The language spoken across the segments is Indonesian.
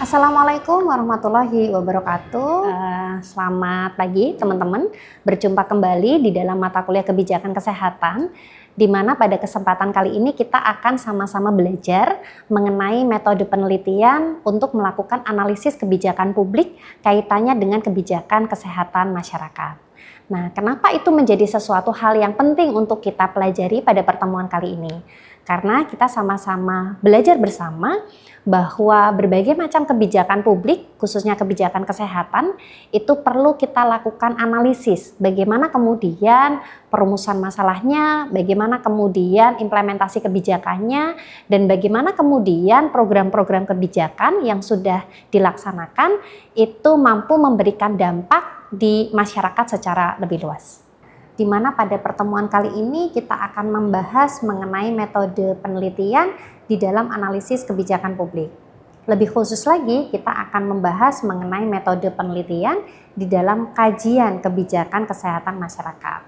Assalamualaikum warahmatullahi wabarakatuh. Selamat pagi teman-teman. Berjumpa kembali di dalam mata kuliah kebijakan kesehatan, di mana pada kesempatan kali ini kita akan sama-sama belajar mengenai metode penelitian untuk melakukan analisis kebijakan publik kaitannya dengan kebijakan kesehatan masyarakat. Nah, kenapa itu menjadi sesuatu hal yang penting untuk kita pelajari pada pertemuan kali ini? Karena kita sama-sama belajar bersama bahwa berbagai macam kebijakan publik, khususnya kebijakan kesehatan, itu perlu kita lakukan analisis. Bagaimana kemudian perumusan masalahnya, bagaimana kemudian implementasi kebijakannya, dan bagaimana kemudian program-program kebijakan yang sudah dilaksanakan itu mampu memberikan dampak di masyarakat secara lebih luas. Di mana pada pertemuan kali ini kita akan membahas mengenai metode penelitian di dalam analisis kebijakan publik. Lebih khusus lagi, kita akan membahas mengenai metode penelitian di dalam kajian kebijakan kesehatan masyarakat.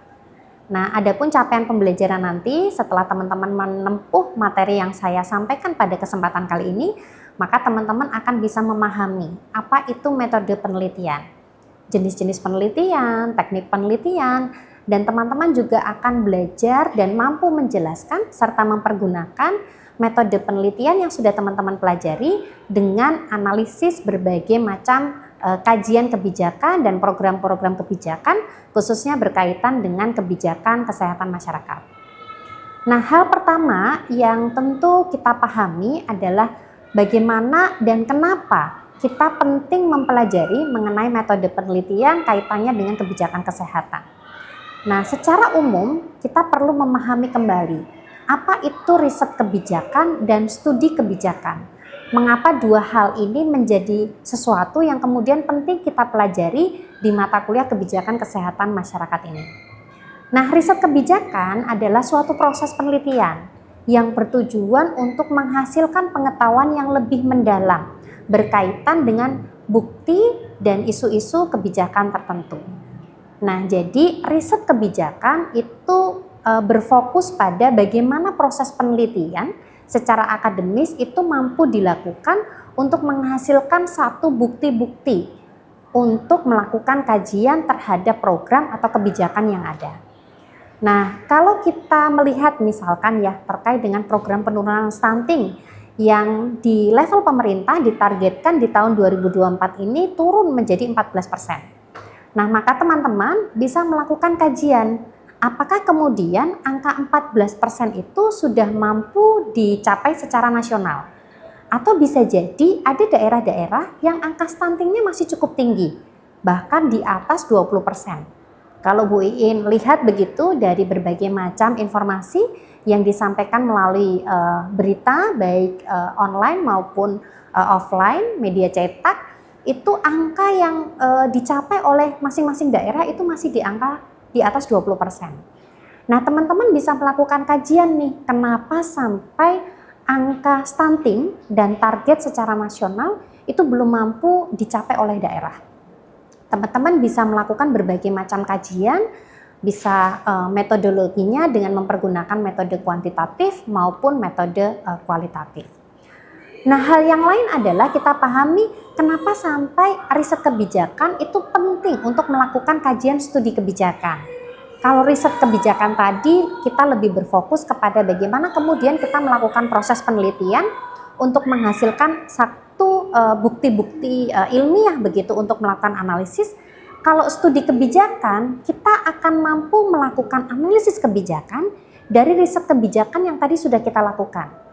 Nah, adapun capaian pembelajaran nanti setelah teman-teman menempuh materi yang saya sampaikan pada kesempatan kali ini, maka teman-teman akan bisa memahami apa itu metode penelitian, jenis-jenis penelitian, teknik penelitian, dan teman-teman juga akan belajar dan mampu menjelaskan serta mempergunakan metode penelitian yang sudah teman-teman pelajari dengan analisis berbagai macam kajian kebijakan dan program-program kebijakan khususnya berkaitan dengan kebijakan kesehatan masyarakat. Nah, hal pertama yang tentu kita pahami adalah bagaimana dan kenapa kita penting mempelajari mengenai metode penelitian kaitannya dengan kebijakan kesehatan. Nah, secara umum kita perlu memahami kembali apa itu riset kebijakan dan studi kebijakan. Mengapa dua hal ini menjadi sesuatu yang kemudian penting kita pelajari di mata kuliah kebijakan kesehatan masyarakat ini. Nah, riset kebijakan adalah suatu proses penelitian yang bertujuan untuk menghasilkan pengetahuan yang lebih mendalam berkaitan dengan bukti dan isu-isu kebijakan tertentu. Nah, jadi riset kebijakan itu berfokus pada bagaimana proses penelitian secara akademis itu mampu dilakukan untuk menghasilkan satu bukti-bukti untuk melakukan kajian terhadap program atau kebijakan yang ada. Nah, kalau kita melihat misalkan ya terkait dengan program penurunan stunting yang di level pemerintah ditargetkan di tahun 2024 ini turun menjadi 14%. Nah, maka teman-teman bisa melakukan kajian apakah kemudian angka 14% itu sudah mampu dicapai secara nasional. Atau bisa jadi ada daerah-daerah yang angka stuntingnya masih cukup tinggi, bahkan di atas 20%. Kalau Bu Iin lihat begitu dari berbagai macam informasi yang disampaikan melalui berita baik online maupun offline, media cetak, itu angka yang dicapai oleh masing-masing daerah itu masih di angka di atas 20%. Nah, teman-teman bisa melakukan kajian nih, kenapa sampai angka stunting dan target secara nasional itu belum mampu dicapai oleh daerah. Teman-teman bisa melakukan berbagai macam kajian, bisa metodologinya dengan mempergunakan metode kuantitatif maupun metode kualitatif. Nah, hal yang lain adalah kita pahami kenapa sampai riset kebijakan itu penting untuk melakukan kajian studi kebijakan. Kalau riset kebijakan tadi kita lebih berfokus kepada bagaimana kemudian kita melakukan proses penelitian untuk menghasilkan satu bukti-bukti ilmiah begitu untuk melakukan analisis. Kalau studi kebijakan kita akan mampu melakukan analisis kebijakan dari riset kebijakan yang tadi sudah kita lakukan.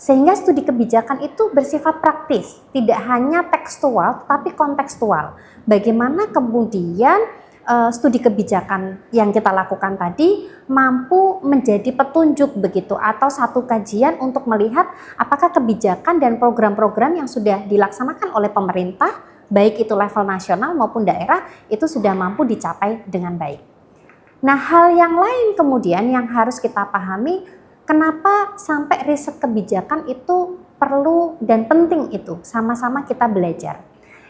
Sehingga studi kebijakan itu bersifat praktis, tidak hanya tekstual tetapi kontekstual. Bagaimana kemudian studi kebijakan yang kita lakukan tadi mampu menjadi petunjuk begitu atau satu kajian untuk melihat apakah kebijakan dan program-program yang sudah dilaksanakan oleh pemerintah, baik itu level nasional maupun daerah, itu sudah mampu dicapai dengan baik. Nah, hal yang lain kemudian yang harus kita pahami, kenapa sampai riset kebijakan itu perlu dan penting itu sama-sama kita belajar.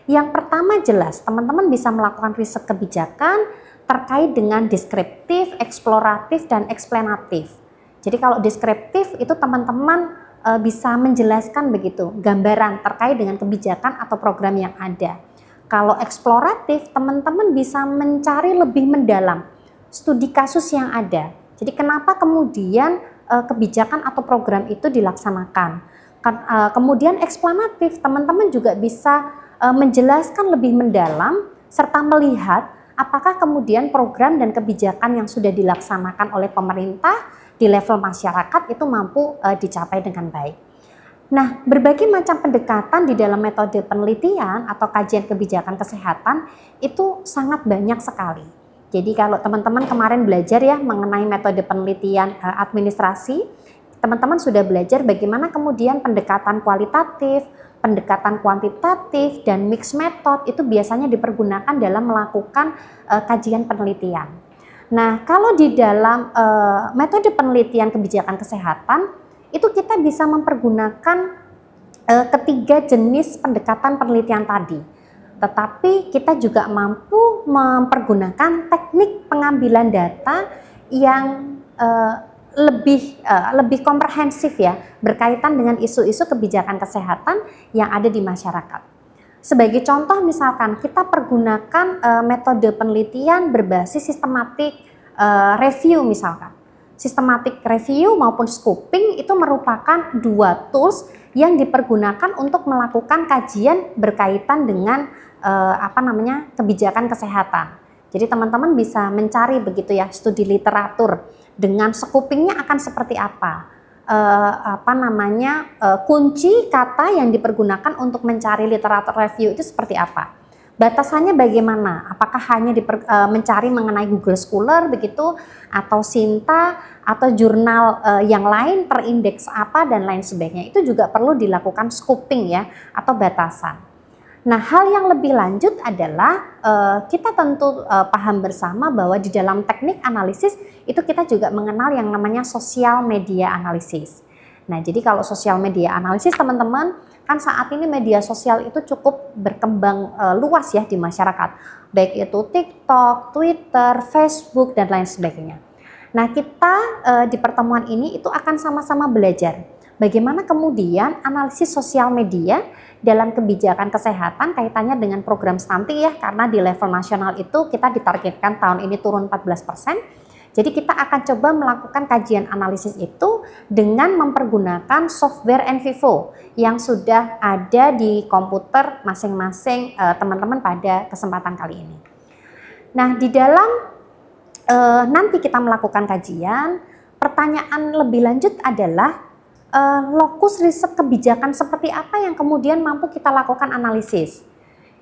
Yang pertama jelas teman-teman bisa melakukan riset kebijakan terkait dengan deskriptif, eksploratif, dan eksplanatif. Jadi kalau deskriptif itu teman-teman bisa menjelaskan begitu gambaran terkait dengan kebijakan atau program yang ada. Kalau eksploratif, teman-teman bisa mencari lebih mendalam studi kasus yang ada. Jadi kenapa kemudian kebijakan atau program itu dilaksanakan. Kemudian eksplanatif, teman-teman juga bisa menjelaskan lebih mendalam serta melihat apakah kemudian program dan kebijakan yang sudah dilaksanakan oleh pemerintah di level masyarakat itu mampu dicapai dengan baik. Nah, berbagai macam pendekatan di dalam metode penelitian atau kajian kebijakan kesehatan itu sangat banyak sekali. Jadi kalau teman-teman kemarin belajar ya mengenai metode penelitian administrasi, teman-teman sudah belajar bagaimana kemudian pendekatan kualitatif, pendekatan kuantitatif, dan mix method itu biasanya dipergunakan dalam melakukan kajian penelitian. Nah, kalau di dalam metode penelitian kebijakan kesehatan, itu kita bisa mempergunakan ketiga jenis pendekatan penelitian tadi. Tetapi kita juga mampu mempergunakan teknik pengambilan data yang lebih komprehensif ya, berkaitan dengan isu-isu kebijakan kesehatan yang ada di masyarakat. Sebagai contoh misalkan kita pergunakan metode penelitian berbasis sistematik review misalkan. Sistematik review maupun scoping itu merupakan dua tools yang dipergunakan untuk melakukan kajian berkaitan dengan kebijakan kesehatan. Jadi teman-teman bisa mencari begitu ya studi literatur dengan scopingnya akan seperti apa. Kunci kata yang dipergunakan untuk mencari literatur review itu seperti apa? Batasannya bagaimana? Apakah hanya mencari mengenai Google Scholar begitu, atau Sinta, atau jurnal yang lain terindeks apa dan lain sebagainya? Itu juga perlu dilakukan scoping ya, atau batasan. Nah, hal yang lebih lanjut adalah kita tentu paham bersama bahwa di dalam teknik analisis itu kita juga mengenal yang namanya social media analisis. Nah, jadi kalau social media analisis teman-teman, kan saat ini media sosial itu cukup berkembang luas ya di masyarakat. Baik itu TikTok, Twitter, Facebook, dan lain sebagainya. Nah, kita di pertemuan ini itu akan sama-sama belajar bagaimana kemudian analisis sosial media dalam kebijakan kesehatan kaitannya dengan program stunting ya, karena di level nasional itu kita ditargetkan tahun ini turun 14%. Jadi kita akan coba melakukan kajian analisis itu dengan mempergunakan software NVivo yang sudah ada di komputer masing-masing teman-teman pada kesempatan kali ini. Nah, di dalam nanti kita melakukan kajian, pertanyaan lebih lanjut adalah lokus riset kebijakan seperti apa yang kemudian mampu kita lakukan analisis.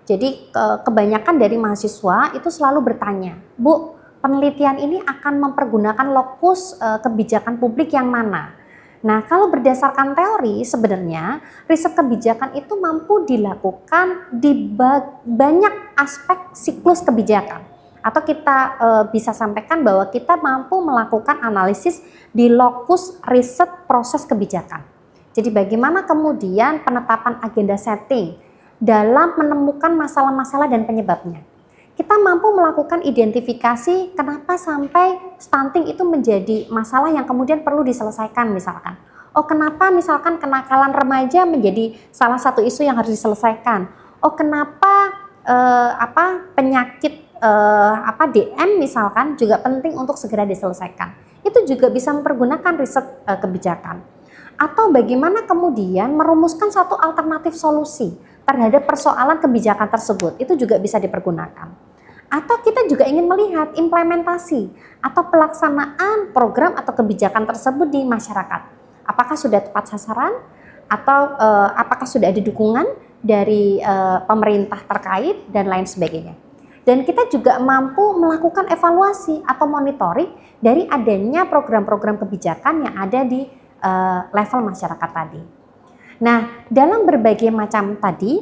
Jadi kebanyakan dari mahasiswa itu selalu bertanya, Bu, penelitian ini akan mempergunakan lokus kebijakan publik yang mana? Nah, kalau berdasarkan teori sebenarnya riset kebijakan itu mampu dilakukan di banyak aspek siklus kebijakan. Atau kita bisa sampaikan bahwa kita mampu melakukan analisis di lokus riset proses kebijakan. Jadi bagaimana kemudian penetapan agenda setting dalam menemukan masalah-masalah dan penyebabnya. Kita mampu melakukan identifikasi kenapa sampai stunting itu menjadi masalah yang kemudian perlu diselesaikan misalkan. Oh, kenapa misalkan kenakalan remaja menjadi salah satu isu yang harus diselesaikan. Oh, kenapa penyakit DM misalkan juga penting untuk segera diselesaikan. Itu juga bisa mempergunakan riset kebijakan. Atau bagaimana kemudian merumuskan satu alternatif solusi terhadap persoalan kebijakan tersebut, itu juga bisa dipergunakan. Atau kita juga ingin melihat implementasi atau pelaksanaan program atau kebijakan tersebut di masyarakat. Apakah sudah tepat sasaran atau apakah sudah ada dukungan dari pemerintah terkait dan lain sebagainya. Dan kita juga mampu melakukan evaluasi atau monitoring dari adanya program-program kebijakan yang ada di level masyarakat tadi. Nah, dalam berbagai macam tadi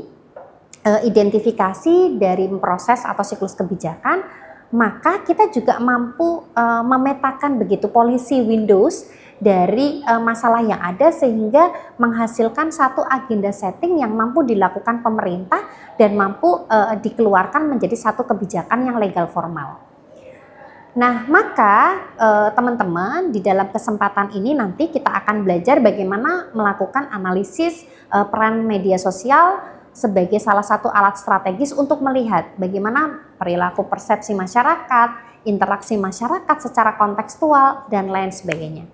identifikasi dari proses atau siklus kebijakan, maka kita juga mampu memetakan begitu policy windows dari masalah yang ada sehingga menghasilkan satu agenda setting yang mampu dilakukan pemerintah dan mampu dikeluarkan menjadi satu kebijakan yang legal formal. Nah, maka teman-teman di dalam kesempatan ini nanti kita akan belajar bagaimana melakukan analisis peran media sosial sebagai salah satu alat strategis untuk melihat bagaimana perilaku persepsi masyarakat, interaksi masyarakat secara kontekstual, dan lain sebagainya.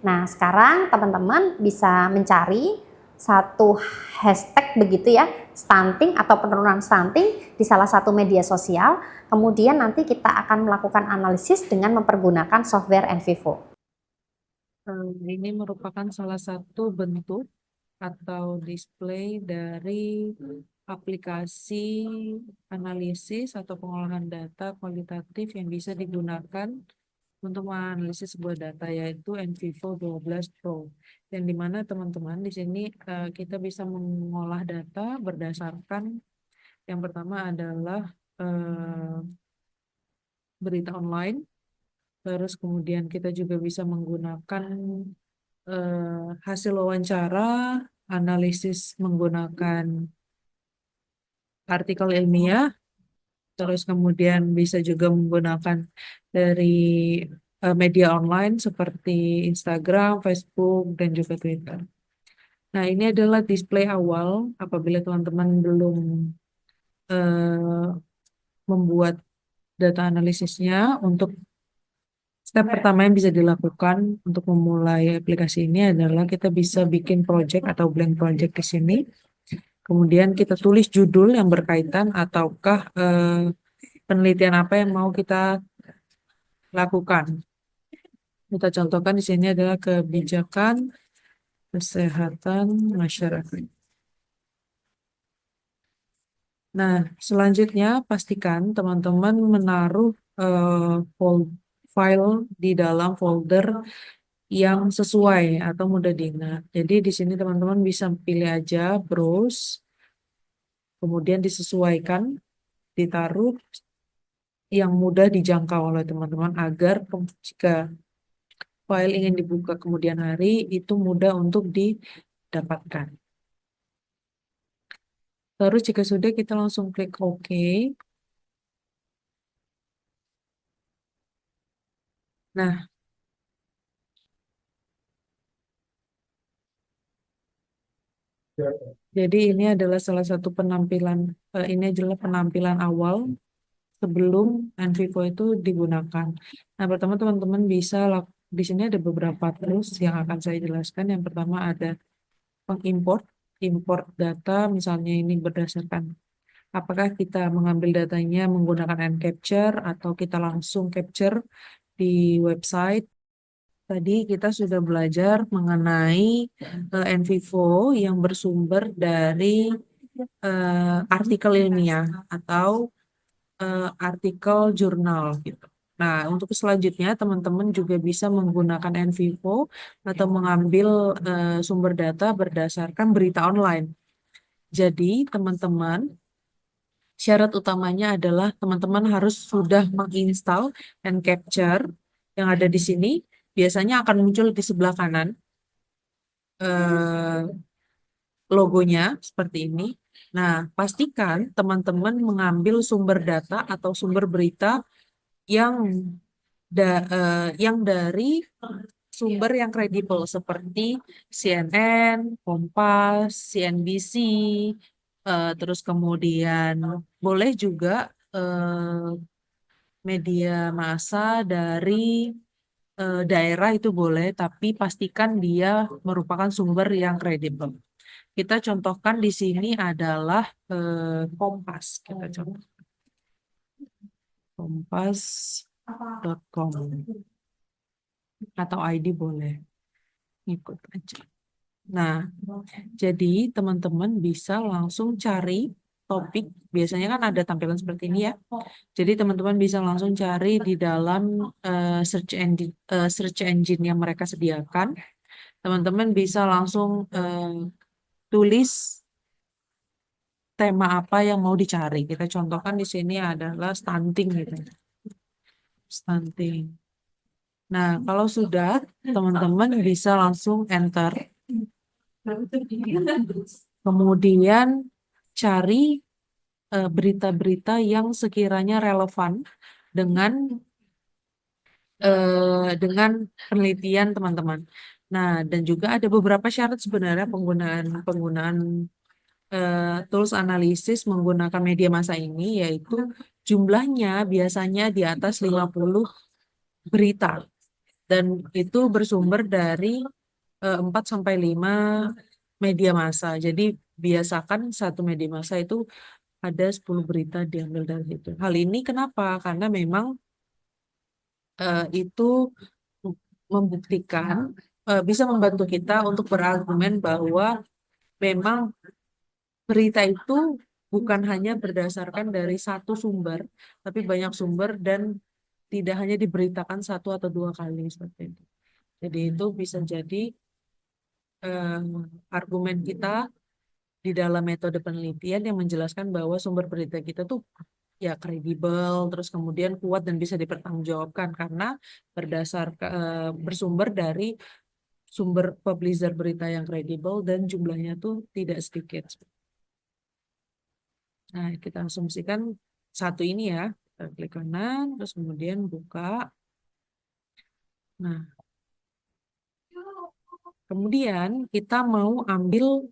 Nah, sekarang teman-teman bisa mencari satu hashtag begitu ya, stunting atau penurunan stunting di salah satu media sosial. Kemudian nanti kita akan melakukan analisis dengan mempergunakan software NVivo. Ini merupakan salah satu bentuk atau display dari aplikasi analisis atau pengolahan data kualitatif yang bisa digunakan untuk menganalisis sebuah data, yaitu NVivo 12 Pro, yang dimana teman-teman di sini kita bisa mengolah data berdasarkan yang pertama adalah berita online, terus kemudian kita juga bisa menggunakan hasil wawancara, analisis menggunakan artikel ilmiah, terus kemudian bisa juga menggunakan dari media online seperti Instagram, Facebook, dan juga Twitter. Nah, ini adalah display awal apabila teman-teman belum membuat data analisisnya. Untuk step pertama yang bisa dilakukan untuk memulai aplikasi ini adalah kita bisa bikin project atau blank project di sini. Kemudian kita tulis judul yang berkaitan ataukah penelitian apa yang mau kita lakukan. Kita contohkan di sini adalah kebijakan kesehatan masyarakat. Nah, selanjutnya pastikan teman-teman menaruh file di dalam folder yang sesuai atau mudah diingat. Jadi di sini teman-teman bisa pilih aja browse, kemudian disesuaikan, ditaruh yang mudah dijangkau oleh teman-teman agar jika file ingin dibuka kemudian hari itu mudah untuk didapatkan. Terus jika sudah kita langsung klik OK. Nah, jadi ini adalah salah satu penampilan, ini adalah penampilan awal sebelum NVivo itu digunakan. Nah, pertama teman-teman bisa di sini ada beberapa tools yang akan saya jelaskan. Yang pertama ada pengimport, import data, misalnya ini berdasarkan apakah kita mengambil datanya menggunakan Encapture atau kita langsung capture di website. Tadi kita sudah belajar mengenai NVivo yang bersumber dari artikel ilmiah atau artikel jurnal gitu. Nah, untuk selanjutnya teman-teman juga bisa menggunakan NVivo atau mengambil sumber data berdasarkan berita online. Jadi, teman-teman, syarat utamanya adalah teman-teman harus sudah menginstal Encapture yang ada di sini. Biasanya akan muncul di sebelah kanan logonya seperti ini. Nah, pastikan teman-teman mengambil sumber data atau sumber berita yang yang dari sumber yang kredibel seperti CNN, Kompas, CNBC, terus kemudian boleh juga media massa dari daerah itu boleh, tapi pastikan dia merupakan sumber yang kredibel. Kita contohkan di sini adalah Kompas. Kita contoh kompas.com atau ID boleh, ikut aja. Nah, jadi teman-teman bisa langsung cari topik. Biasanya kan ada tampilan seperti ini ya. Jadi teman-teman bisa langsung cari di dalam search engine yang mereka sediakan. Teman-teman bisa langsung tulis tema apa yang mau dicari. Kita contohkan di sini adalah stunting gitu. Stunting. Nah, kalau sudah, teman-teman bisa langsung enter. Kemudian cari berita-berita yang sekiranya relevan dengan dengan penelitian teman-teman. Nah, dan juga ada beberapa syarat sebenarnya penggunaan penggunaan tools analisis menggunakan media massa ini, yaitu jumlahnya biasanya di atas 50 berita dan itu bersumber dari 4 sampai 5 media massa. Jadi biasakan satu media massa itu ada 10 berita diambil dari situ. Hal ini kenapa? Karena memang itu membuktikan bisa membantu kita untuk berargumen bahwa memang berita itu bukan hanya berdasarkan dari satu sumber, tapi banyak sumber dan tidak hanya diberitakan satu atau dua kali seperti itu. Jadi itu bisa jadi eh, argumen kita di dalam metode penelitian yang menjelaskan bahwa sumber berita kita tuh ya kredibel, terus kemudian kuat dan bisa dipertanggungjawabkan karena bersumber dari sumber publisher berita yang kredibel dan jumlahnya tuh tidak sedikit. Nah, kita asumsikan satu ini ya, kita klik kanan, terus kemudian buka. Nah, kemudian kita mau ambil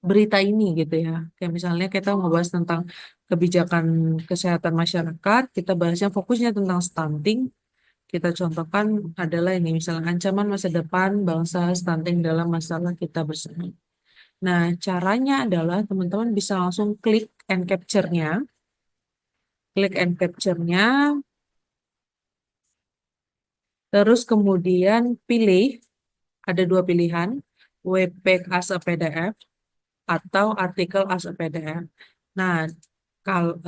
berita ini gitu ya. Kayak misalnya kita ngebahas tentang kebijakan kesehatan masyarakat, kita bahasnya fokusnya tentang stunting. Kita contohkan adalah ini, misalnya ancaman masa depan bangsa stunting dalam masalah kita bersama. Nah, caranya adalah teman-teman bisa langsung klik and capture-nya. Klik and capture-nya, terus kemudian pilih, ada dua pilihan, webpack as a PDF atau artikel as a PDF. Nah, kalau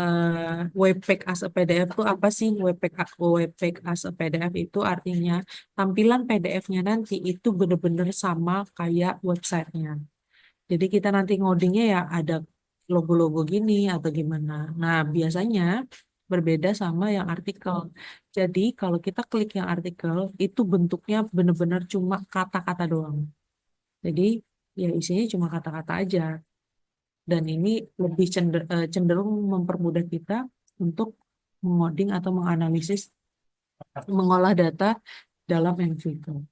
webpack as a PDF itu apa sih? Webpack as a PDF itu artinya tampilan PDF-nya nanti itu benar-benar sama kayak websitenya. Jadi kita nanti ngodingnya ya ada logo-logo gini atau gimana. Nah, biasanya berbeda sama yang artikel. Jadi kalau kita klik yang artikel, itu bentuknya benar-benar cuma kata-kata doang. Jadi ya isinya cuma kata-kata aja. Dan ini lebih cenderung mempermudah kita untuk mengoding atau menganalisis, mengolah data dalam MVivo.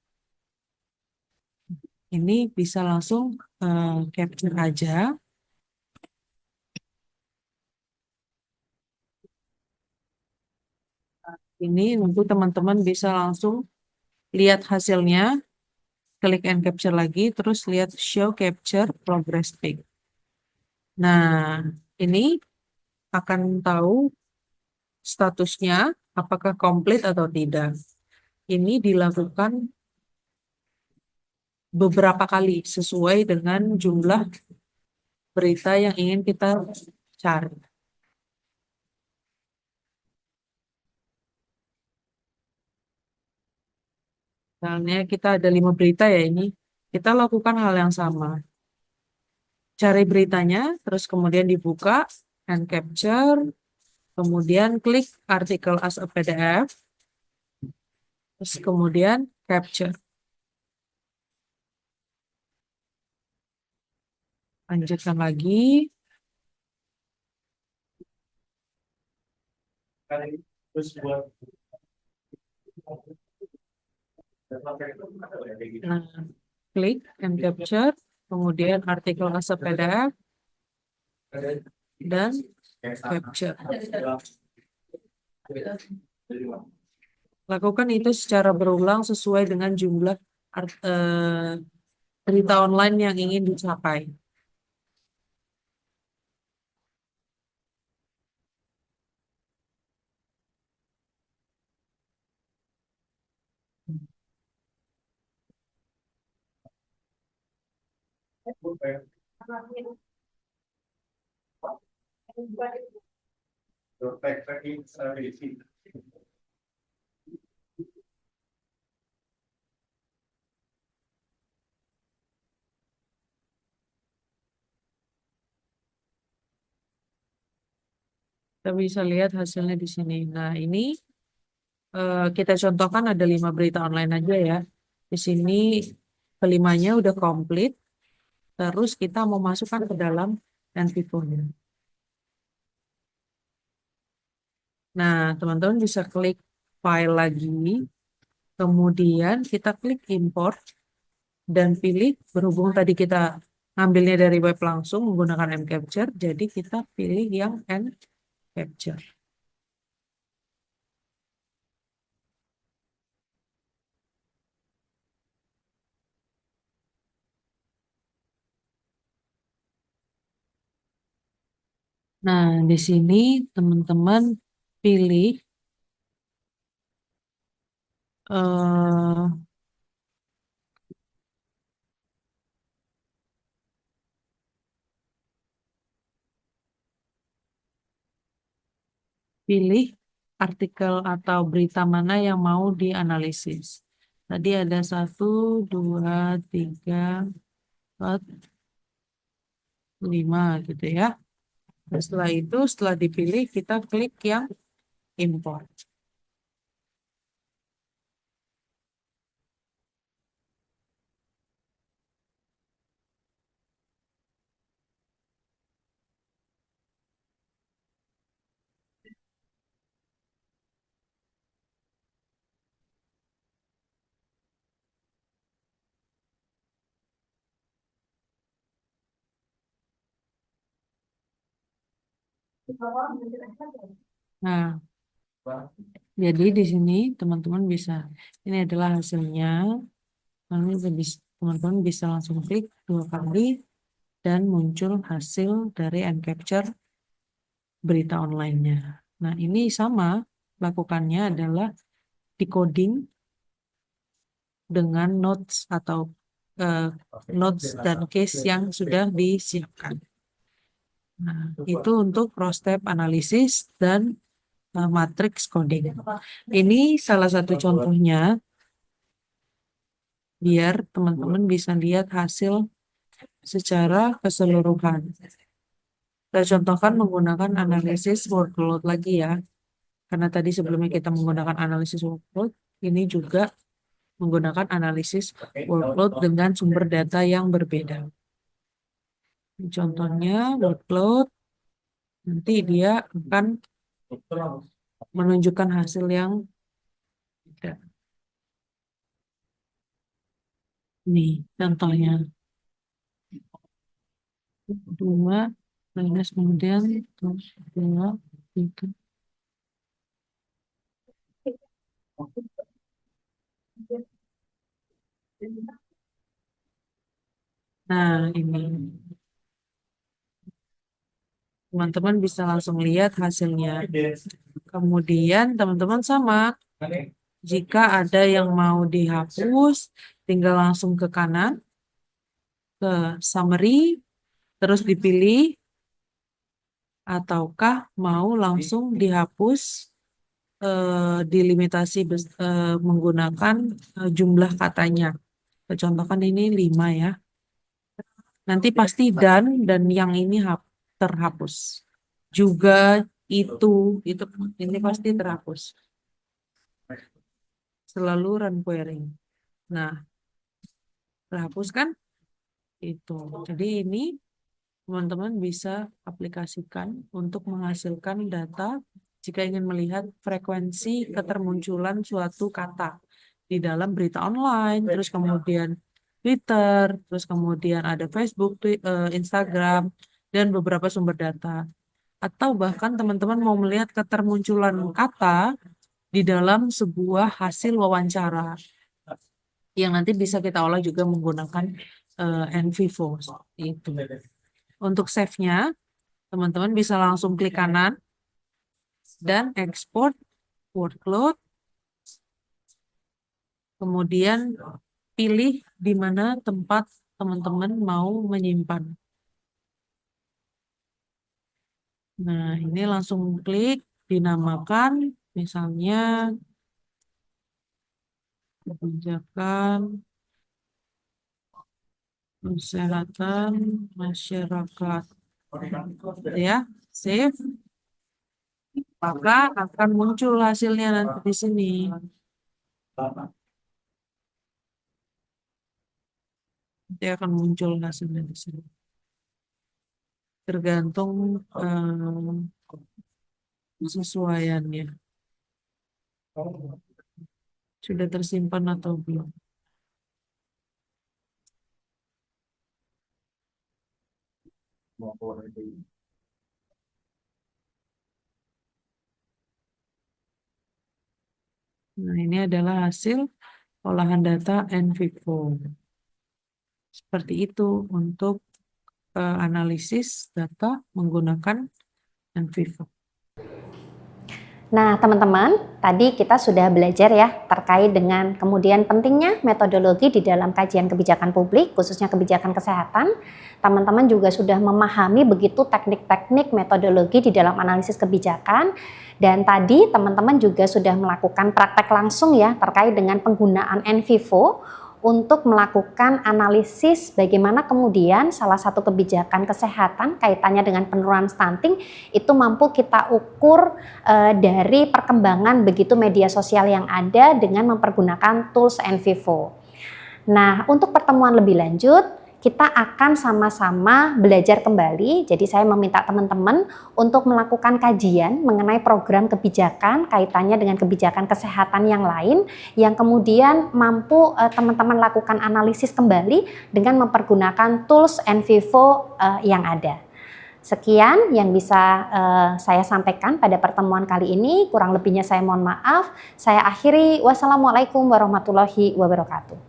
Ini bisa langsung capture aja. Ini untuk teman-teman bisa langsung lihat hasilnya, klik and capture lagi, terus lihat show capture progress pic. Nah, ini akan tahu statusnya apakah komplit atau tidak. Ini dilakukan beberapa kali sesuai dengan jumlah berita yang ingin kita cari. Misalnya kita ada 5 berita ya ini, kita lakukan hal yang sama. Cari beritanya, terus kemudian dibuka, and capture, kemudian klik artikel as a PDF, terus kemudian capture. Lanjutkan lagi. Nah, klik and capture, kemudian artikel as a PDF, dan capture. Lakukan itu secara berulang sesuai dengan jumlah berita online yang ingin dicapai. Kita bisa lihat hasilnya di sini. Nah, ini kita contohkan ada 5 berita online aja ya. Di sini kelimanya udah komplit. Terus kita mau masukkan ke dalam NVivo-nya. Nah, teman-teman bisa klik file lagi, kemudian kita klik import dan pilih, berhubung tadi kita ngambilnya dari web langsung menggunakan mCapture, jadi kita pilih yang mCapture. Nah, di sini teman-teman pilih eh, pilih artikel atau berita mana yang mau dianalisis. Tadi ada 1, 2, 3, 4, 5 gitu ya. Nah, setelah itu, setelah dipilih, kita klik yang import. Nah, jadi di sini teman-teman bisa, ini adalah hasilnya. Lalu teman-teman bisa langsung klik 2 kali dan muncul hasil dari mCapture berita online-nya. Nah, ini sama, lakukannya adalah decoding dengan notes atau eh, notes dan case yang sudah disiapkan. Nah, itu untuk cross-tab analisis dan matrix coding. Ini salah satu contohnya biar teman-teman bisa lihat hasil secara keseluruhan. Saya contohkan menggunakan analisis workload lagi ya. Karena tadi sebelumnya kita menggunakan analisis workload, ini juga menggunakan analisis workload dengan sumber data yang berbeda. Contohnya workload, nanti dia akan menunjukkan hasil yang beda. Nih, contohnya 2 minus kemudian terus 2 itu. Nah, ini teman-teman bisa langsung lihat hasilnya. Kemudian teman-teman sama, jika ada yang mau dihapus, tinggal langsung ke kanan, ke summary, terus dipilih, ataukah mau langsung dihapus dilimitasi menggunakan jumlah katanya. Contohkan ini 5 ya. Nanti pasti dan yang ini terhapus. Juga itu ini pasti terhapus. Selalu run query. Nah, terhapus kan? Itu. Jadi ini teman-teman bisa aplikasikan untuk menghasilkan data jika ingin melihat frekuensi ketermunculan suatu kata di dalam berita online, terus kemudian Twitter, terus kemudian ada Facebook, Instagram, dan beberapa sumber data. Atau bahkan teman-teman mau melihat ketermunculan kata di dalam sebuah hasil wawancara yang nanti bisa kita olah juga menggunakan NVivo itu. Untuk save-nya, teman-teman bisa langsung klik kanan dan export workload. Kemudian pilih di mana tempat teman-teman mau menyimpan. Nah, ini langsung klik, dinamakan, misalnya kebijakan kesehatan masyarakat. Ya, save. Maka akan muncul hasilnya nanti di sini. Nanti akan muncul hasilnya di sini. Tergantung kesesuaiannya. Sudah tersimpan atau belum? Nah, ini adalah hasil olahan data NVivo. Seperti itu untuk analisis data menggunakan NVivo. Nah, teman-teman, tadi kita sudah belajar ya terkait dengan kemudian pentingnya metodologi di dalam kajian kebijakan publik, khususnya kebijakan kesehatan. Teman-teman juga sudah memahami begitu teknik-teknik metodologi di dalam analisis kebijakan. Dan tadi teman-teman juga sudah melakukan praktek langsung ya terkait dengan penggunaan NVivo untuk melakukan analisis bagaimana kemudian salah satu kebijakan kesehatan kaitannya dengan penurunan stunting itu mampu kita ukur dari perkembangan begitu media sosial yang ada dengan mempergunakan tools NVivo. Nah, untuk pertemuan lebih lanjut, kita akan sama-sama belajar kembali. Jadi saya meminta teman-teman untuk melakukan kajian mengenai program kebijakan kaitannya dengan kebijakan kesehatan yang lain yang kemudian mampu teman-teman lakukan analisis kembali dengan mempergunakan tools NVivo yang ada. Sekian yang bisa saya sampaikan pada pertemuan kali ini. Kurang lebihnya saya mohon maaf. Saya akhiri. Wassalamualaikum warahmatullahi wabarakatuh.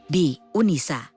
Di Unisa.